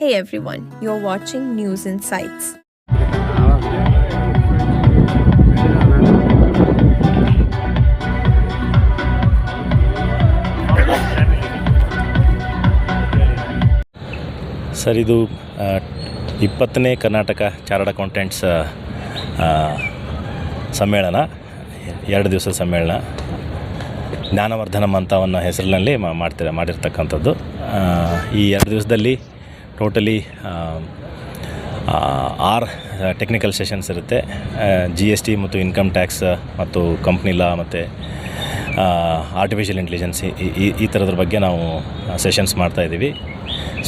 Hey everyone, you're watching News Insights. Sir, ಇದು 20ನೇ Karnataka chartered accountants ಸಮ್ಮೇಳನ, 2 ದಿವಸದ ಸಮ್ಮೇಳನ. ಜ್ಞಾನವರ್ಧನಂ ಅಂತ ಅನ್ನೋ ಹೆಸರಿನಲ್ಲಿ ಮಾಡಿರ್ತಕ್ಕಂಥದ್ದು. ಈ 2 ದಿವಸದಲ್ಲಿ ಟೋಟಲಿ 6 ಟೆಕ್ನಿಕಲ್ ಸೆಷನ್ಸ್ ಇರುತ್ತೆ. GST ಮತ್ತು ಇನ್ಕಮ್ ಟ್ಯಾಕ್ಸ್ ಮತ್ತು ಕಂಪ್ನಿ ಲಾ ಮತ್ತು ಆರ್ಟಿಫಿಷಿಯಲ್ ಇಂಟೆಲಿಜೆನ್ಸ್ ಈ ಥರದ್ರ ಬಗ್ಗೆ ನಾವು ಸೆಷನ್ಸ್ ಮಾಡ್ತಾಯಿದ್ದೀವಿ.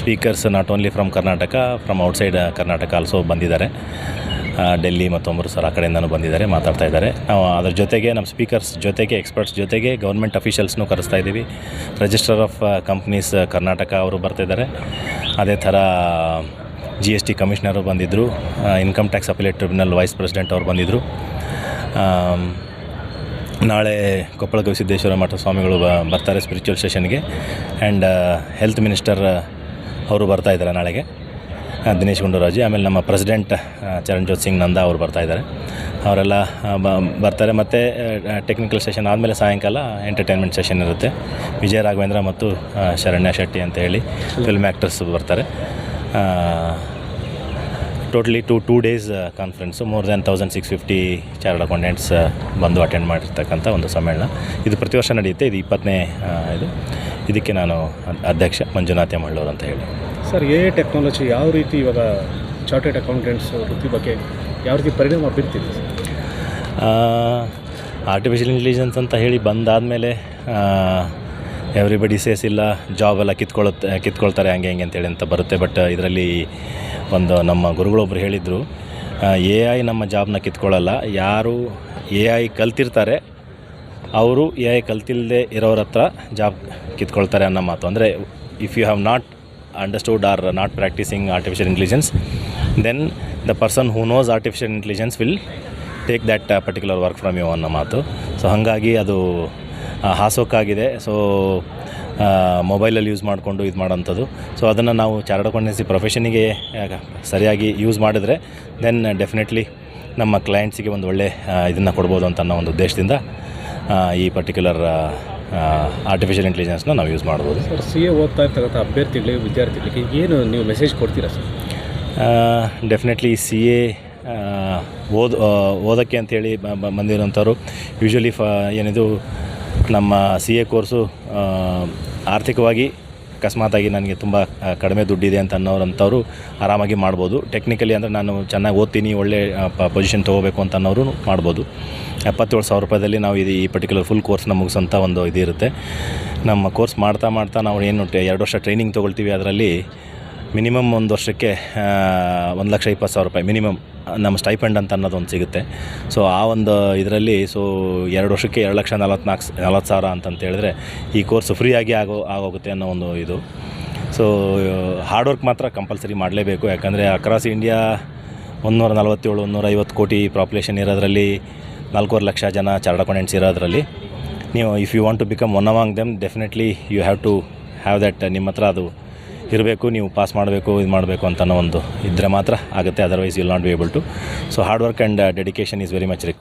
Speakers not only from Karnataka, from outside Karnataka also ಬಂದಿದ್ದಾರೆ. ಡೆಲ್ಲಿ ಮತ್ತು ಅಮೃತ್ಸರ್ ಆ ಕಡೆಯಿಂದನೂ ಬಂದಿದ್ದಾರೆ, ಮಾತಾಡ್ತಾ ಇದ್ದಾರೆ. ನಾವು ಅದ್ರ ಜೊತೆಗೆ ನಮ್ಮ ಸ್ಪೀಕರ್ಸ್ ಜೊತೆಗೆ, ಎಕ್ಸ್ಪರ್ಟ್ಸ್ ಜೊತೆಗೆ ಗೌರ್ಮೆಂಟ್ ಅಫಿಷಿಯಲ್ಸ್ನೂ ಕರೆಸ್ತಾ ಇದ್ದೀವಿ. ರಿಜಿಸ್ಟರ್ ಆಫ್ ಕಂಪ್ನೀಸ್ ಕರ್ನಾಟಕ ಅವರು ಬರ್ತಿದ್ದಾರೆ. ಅದೇ ಥರ GST ಕಮಿಷನರು ಬಂದಿದ್ದರು. Income tax appellate tribunal vice president ಅವರು ಬಂದಿದ್ದರು. ನಾಳೆ ಕೊಪ್ಪಳ ಗವಿಸಿದ್ದೇಶ್ವರ ಮಠ ಸ್ವಾಮಿಗಳು ಬರ್ತಾರೆ ಸ್ಪಿರಿಚುವಲ್ ಸೆಷನ್ಗೆ. ಆ್ಯಂಡ್ ಹೆಲ್ತ್ ಮಿನಿಸ್ಟರ್ ಅವರು ಬರ್ತಾಯಿದ್ದಾರೆ ನಾಳೆಗೆ, ದಿನೇಶ್ ಗುಂಡೂರಾಜು. ಆಮೇಲೆ ನಮ್ಮ ಪ್ರೆಸಿಡೆಂಟ್ ಚರಣ್ಜೋತ್ ಸಿಂಗ್ ನಂದಾ ಅವರು ಬರ್ತಾಯಿದ್ದಾರೆ. ಅವರೆಲ್ಲ ಬರ್ತಾರೆ. ಮತ್ತು ಟೆಕ್ನಿಕಲ್ ಸೆಷನ್ ಆದಮೇಲೆ ಸಾಯಂಕಾಲ ಎಂಟರ್ಟೈನ್ಮೆಂಟ್ ಸೆಷನ್ ಇರುತ್ತೆ. ವಿಜಯ ರಾಘವೇಂದ್ರ ಮತ್ತು ಶರಣ್ಯ ಶೆಟ್ಟಿ ಅಂತ ಹೇಳಿ ಫಿಲ್ಮ್ ಆ್ಯಕ್ಟರ್ಸ್ ಬರ್ತಾರೆ. Totally 2 days conference. More than 1650 chartered accountants ಬಂದು ಅಟೆಂಡ್ ಮಾಡಿರ್ತಕ್ಕಂಥ ಒಂದು ಸಮ್ಮೇಳನ. ಇದು ಪ್ರತಿ ವರ್ಷ ನಡೆಯುತ್ತೆ. ಇದು 20ನೇ ಇದಕ್ಕೆ ನಾನು ಅಧ್ಯಕ್ಷ ಮಂಜುನಾಥ್ ಮಳ್ಳೂರು ಅಂತ ಹೇಳಿ. ಸರ್, AI ಟೆಕ್ನಾಲಜಿ ಯಾವ ರೀತಿ ಇವಾಗ ಚಾರ್ಟರ್ಡ್ ಅಕೌಂಟೆಂಟ್ಸ್ ವೃತ್ತಿ ಬಗ್ಗೆ ಯಾವ ರೀತಿ ಪರಿಣಾಮ ಬೀರ್ತಿದೆ? ಆರ್ಟಿಫಿಷಿಯಲ್ ಇಂಟೆಲಿಜೆನ್ಸ್ ಅಂತ ಹೇಳಿ ಬಂದಾದಮೇಲೆ ಎವ್ರಿಬಡಿ ಸೇಸ್ ಇಲ್ಲ, ಜಾಬೆಲ್ಲ ಕಿತ್ಕೊಳ್ತಾರೆ ಹಂಗೆ ಅಂತೇಳಿ ಅಂತ ಬರುತ್ತೆ. ಬಟ್ ಇದರಲ್ಲಿ ಒಂದು ನಮ್ಮ ಗುರುಗಳೊಬ್ಬರು ಹೇಳಿದರು, AI ನಮ್ಮ ಜಾಬ್ನ ಕಿತ್ಕೊಳ್ಳಲ್ಲ, ಯಾರು AI ಕಲ್ತಿರ್ತಾರೆ ಅವರು AI ಕಲ್ತಿಲ್ಲದೆ ಇರೋರ ಹತ್ರ ಜಾಬ್ ಕಿತ್ಕೊಳ್ತಾರೆ ಅನ್ನೋ ಮಾತು. ಅಂದರೆ if you have not understood are not practising artificial intelligence, then the person who knows artificial intelligence will take that particular work from you ಅನ್ನೋ ಮಾತು. ಸೊ ಹಾಗಾಗಿ ಅದು ಹಾಸೋಕ್ಕಾಗಿದೆ. ಸೊ ಮೊಬೈಲಲ್ಲಿ ಯೂಸ್ ಮಾಡಿಕೊಂಡು ಇದು ಮಾಡೋಂಥದ್ದು. ಸೊ ಅದನ್ನು ನಾವು ಚಾರ್ಟರ್ಡ್ ಅಕೌಂಟೆನ್ಸಿ ಪ್ರೊಫೆಷನಿಗೆ ಸರಿಯಾಗಿ ಯೂಸ್ ಮಾಡಿದರೆ ದೆನ್ ಡೆಫಿನೆಟ್ಲಿ ನಮ್ಮ ಕ್ಲೈಂಟ್ಸಿಗೆ ಒಂದು ಒಳ್ಳೆ ಇದನ್ನು ಕೊಡ್ಬೋದು ಅಂತ ಅನ್ನೋ ಒಂದು ಉದ್ದೇಶದಿಂದ ಈ ಪರ್ಟಿಕ್ಯುಲರ್ ಆರ್ಟಿಫಿಷಿಯಲ್ ಇಂಟೆಲಿಜೆನ್ಸ್ನ ನಾವು ಯೂಸ್ ಮಾಡ್ಬೋದು. ಸರ್, CA ಓದ್ತಾ ಇರ್ತಕ್ಕಂಥ ಅಭ್ಯರ್ಥಿಗಳಿಗೆ, ವಿದ್ಯಾರ್ಥಿಗಳಿಗೆ ಏನು ನೀವು ಮೆಸೇಜ್ ಕೊಡ್ತೀರಾ ಸರ್? ಡೆಫಿನೆಟ್ಲಿ CA ಓದೋಕ್ಕೆ ಅಂಥೇಳಿ ಬಂದಿರೋಂಥವ್ರು ಯೂಶ್ವಲಿ ಏನಿದು ನಮ್ಮ CA ಕೋರ್ಸು ಆರ್ಥಿಕವಾಗಿ ಅಕಸ್ಮಾತಾಗಿ ನನಗೆ ತುಂಬ ಕಡಿಮೆ ದುಡ್ಡಿದೆ ಅಂತ ಅನ್ನೋರಂಥವ್ರು ಆರಾಮಾಗಿ ಮಾಡ್ಬೋದು. ಟೆಕ್ನಿಕಲಿ ಅಂದರೆ ನಾನು ಚೆನ್ನಾಗಿ ಓದ್ತೀನಿ, ಒಳ್ಳೆ ಪೊಸಿಷನ್ ತೊಗೋಬೇಕು ಅಂತ ಅನ್ನೋರು ಮಾಡ್ಬೋದು. 77,000 ರೂಪಾಯಿದಲ್ಲಿ ನಾವು ಈ ಪರ್ಟಿಕ್ಯುಲರ್ ಫುಲ್ ಕೋರ್ಸ್ನ ಮುಗಿಸೋಂಥ ಒಂದು ಇದಿರುತ್ತೆ. ನಮ್ಮ ಕೋರ್ಸ್ ಮಾಡ್ತಾ ನಾವು ಏನು 2 ವರ್ಷ ಟ್ರೈನಿಂಗ್ ತೊಗೊಳ್ತೀವಿ. ಅದರಲ್ಲಿ ಮಿನಿಮಮ್ ಒಂದು ವರ್ಷಕ್ಕೆ 1,20,000 ರೂಪಾಯಿ ಮಿನಿಮಮ್ ನಮ್ಮ ಸ್ಟೈಪೆಂಡ್ ಅಂತ ಅನ್ನೋದೊಂದು ಸಿಗುತ್ತೆ. ಸೊ ಆ ಒಂದು ಇದರಲ್ಲಿ 2 ವರ್ಷಕ್ಕೆ 2,40,000 ಅಂತಂತ ಹೇಳಿದ್ರೆ ಈ ಕೋರ್ಸ್ ಫ್ರೀಯಾಗಿ ಆಗೋಗುತ್ತೆ ಅನ್ನೋ ಒಂದು ಇದು. ಸೊ ಹಾರ್ಡ್ ವರ್ಕ್ ಮಾತ್ರ ಕಂಪಲ್ಸರಿ ಮಾಡಲೇಬೇಕು. ಯಾಕಂದರೆ ಅಕ್ರಾಸ್ ಇಂಡಿಯಾ 147-150 ಕೋಟಿ ಪಾಪ್ಯುಲೇಷನ್ ಇರೋದ್ರಲ್ಲಿ 4.25 ಲಕ್ಷ ಜನ ಚಾರ್ಟರ್ಡ್ ಅಕೌಂಟೆಂಟ್ಸ್ ಇರೋದ್ರಲ್ಲಿ ನೀವು if you want to become one among them, definitely you have to have that. ನಿಮ್ಮ ಹತ್ರ ಅದು ಇರಬೇಕು, ನೀವು ಪಾಸ್ ಮಾಡಬೇಕು, ಇದು ಮಾಡಬೇಕು ಅಂತ ಅನ್ನೋ ಒಂದು ಇದ್ದರೆ ಮಾತ್ರ ಆಗುತ್ತೆ. Otherwise you will not be able to. So hard work and dedication is very much required.